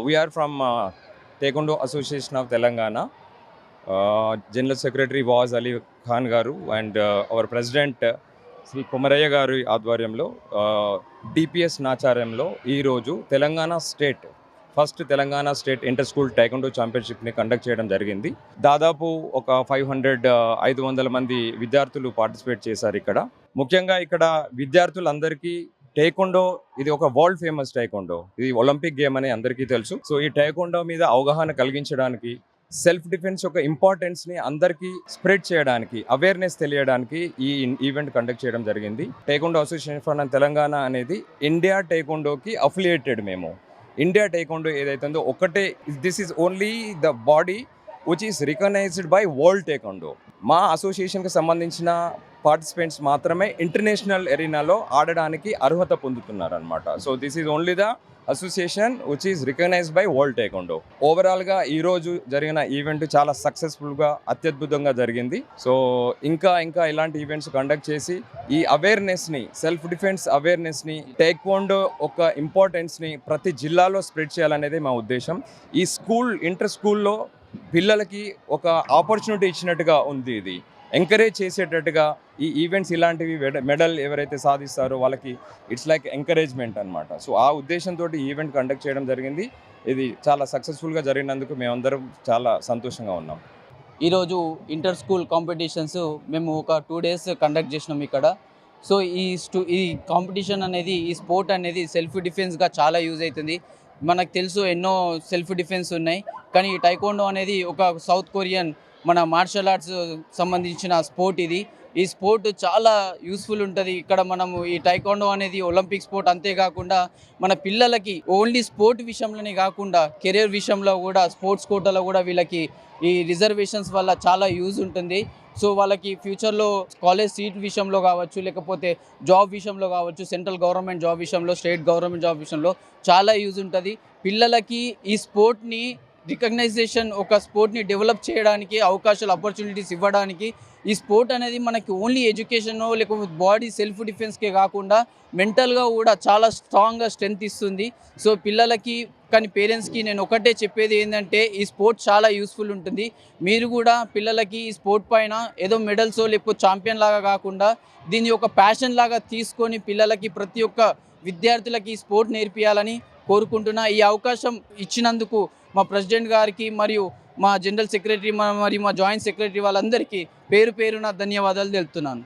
We are from Taekwondo Association of Telangana. General Secretary was Ali Khan Garu and our President Shri Kumaraiah గారి ఆధ్వర్యంలో DPS నాచార్యంలో ఈరోజు Telangana state inter school taekwondo ఛాంపియన్షిప్ని conduct చేయడం జరిగింది. దాదాపు ఒక 500 మంది విద్యార్థులు పార్టిసిపేట్ చేశారు. ముఖ్యంగా ఇక్కడ విద్యార్థులందరికీ టైకొండో ఇది ఒక వరల్డ్ ఫేమస్ టైకొండో, ఇది ఒలింపిక్ గేమ్ అని అందరికీ తెలుసు. సో ఈ టైకొండో మీద అవగాహన కలిగించడానికి, సెల్ఫ్ డిఫెన్స్ యొక్క ఇంపార్టెన్స్ని అందరికీ స్ప్రెడ్ చేయడానికి, అవేర్నెస్ తెలియడానికి ఈ ఈవెంట్ కండక్ట్ చేయడం జరిగింది. టైకొండో అసోసియేషన్ ఫర్ తెలంగాణ అనేది ఇండియా టైకొండోకి అఫిలియేటెడ్. మేము ఇండియా టైకొండో ఏదైతే ఉందో ఒకటే, this is only the body which is recognised by world taekwondo. మా అసోసియేషన్కి సంబంధించిన పార్టిసిపెంట్స్ మాత్రమే ఇంటర్నేషనల్ ఎరీనాలో ఆడడానికి అర్హత పొందుతున్నారు అనమాట. So this is only the association which is recognised by world taekwondo. ఓవరాల్గా ఈరోజు జరిగిన ఈవెంట్ చాలా సక్సెస్ఫుల్గా, అత్యద్భుతంగా జరిగింది. సో ఇంకా ఇలాంటి ఈవెంట్స్ కండక్ట్ చేసి ఈ అవేర్నెస్ని, సెల్ఫ్ డిఫెన్స్ అవేర్నెస్ని, టైక్వాండో ఒక ఇంపార్టెన్స్ని ప్రతి జిల్లాలో స్ప్రెడ్ చేయాలనేది మా ఉద్దేశం. ఈ ఇంటర్ స్కూల్లో పిల్లలకి ఒక ఆపర్చునిటీ ఇచ్చినట్టుగా ఉంది. ఇది ఎంకరేజ్ చేసేటట్టుగా ఈ ఈవెంట్స్ ఇలాంటివి మెడల్ ఎవరైతే సాధిస్తారో వాళ్ళకి ఇట్స్ లైక్ ఎంకరేజ్మెంట్ అనమాట. సో ఆ ఉద్దేశంతో ఈ ఈవెంట్ కండక్ట్ చేయడం జరిగింది. ఇది చాలా సక్సెస్ఫుల్గా జరిగినందుకు మేమందరం చాలా సంతోషంగా ఉన్నాం. ఈరోజు ఇంటర్ స్కూల్ కాంపిటీషన్స్ మేము ఒక 2 days కండక్ట్ చేసినాం ఇక్కడ. సో ఈ కాంపిటీషన్ అనేది, ఈ స్పోర్ట్ అనేది సెల్ఫ్ డిఫెన్స్గా చాలా యూజ్ అవుతుంది. మనకు తెలుసు ఎన్నో సెల్ఫ్ డిఫెన్స్ ఉన్నాయి, కానీ ఈ టైక్వాండో అనేది ఒక సౌత్ కొరియన్ మన మార్షల్ ఆర్ట్స్ సంబంధించిన స్పోర్ట్ ఇది. ఈ స్పోర్ట్ చాలా యూస్ఫుల్ ఉంటుంది. ఇక్కడ మనము ఈ టైక్వాండో అనేది ఒలింపిక్ స్పోర్ట్, అంతేకాకుండా మన పిల్లలకి ఓన్లీ స్పోర్ట్ విషయంలోనే కాకుండా కెరీర్ విషయంలో కూడా, స్పోర్ట్స్ కోటాలో కూడా వీళ్ళకి ఈ రిజర్వేషన్స్ వల్ల చాలా యూజ్ ఉంటుంది. సో వాళ్ళకి ఫ్యూచర్లో కాలేజ్ సీట్ విషయంలో కావచ్చు, లేకపోతే జాబ్ విషయంలో కావచ్చు, సెంట్రల్ గవర్నమెంట్ జాబ్ విషయంలో, స్టేట్ గవర్నమెంట్ జాబ్ విషయంలో చాలా యూజ్ ఉంటుంది. పిల్లలకి ఈ స్పోర్ట్ని రికగ్నైజేషన్, ఒక స్పోర్ట్ని డెవలప్ చేయడానికి అవకాశాలు, ఆపర్చునిటీస్ ఇవ్వడానికి ఈ స్పోర్ట్ అనేది మనకి ఓన్లీ ఎడ్యుకేషన్ లేకపోతే బాడీ సెల్ఫ్ డిఫెన్స్కే కాకుండా మెంటల్గా కూడా చాలా స్ట్రాంగ్గా స్ట్రెంగ్త్ ఇస్తుంది. సో పిల్లలకి కానీ పేరెంట్స్కి నేను ఒకటే చెప్పేది ఏంటంటే, ఈ స్పోర్ట్ చాలా యూస్ఫుల్ ఉంటుంది. మీరు కూడా పిల్లలకి ఈ స్పోర్ట్ పైన ఏదో మెడల్సో లేకపోతే ఛాంపియన్ లాగా కాకుండా దీన్ని ఒక ప్యాషన్ లాగా తీసుకొని పిల్లలకి, ప్రతి ఒక్క విద్యార్థులకి ఈ స్పోర్ట్ నేర్పియాలని కోరుకుంటున్నా. ఈ అవకాశం ఇచ్చినందుకు మా ప్రెసిడెంట్ గారికి మరియు మా జనరల్ సెక్రటరీ మరియు మా జాయింట్ సెక్రటరీ వాళ్ళందరికీ పేరున ధన్యవాదాలు తెలుపుతున్నాను.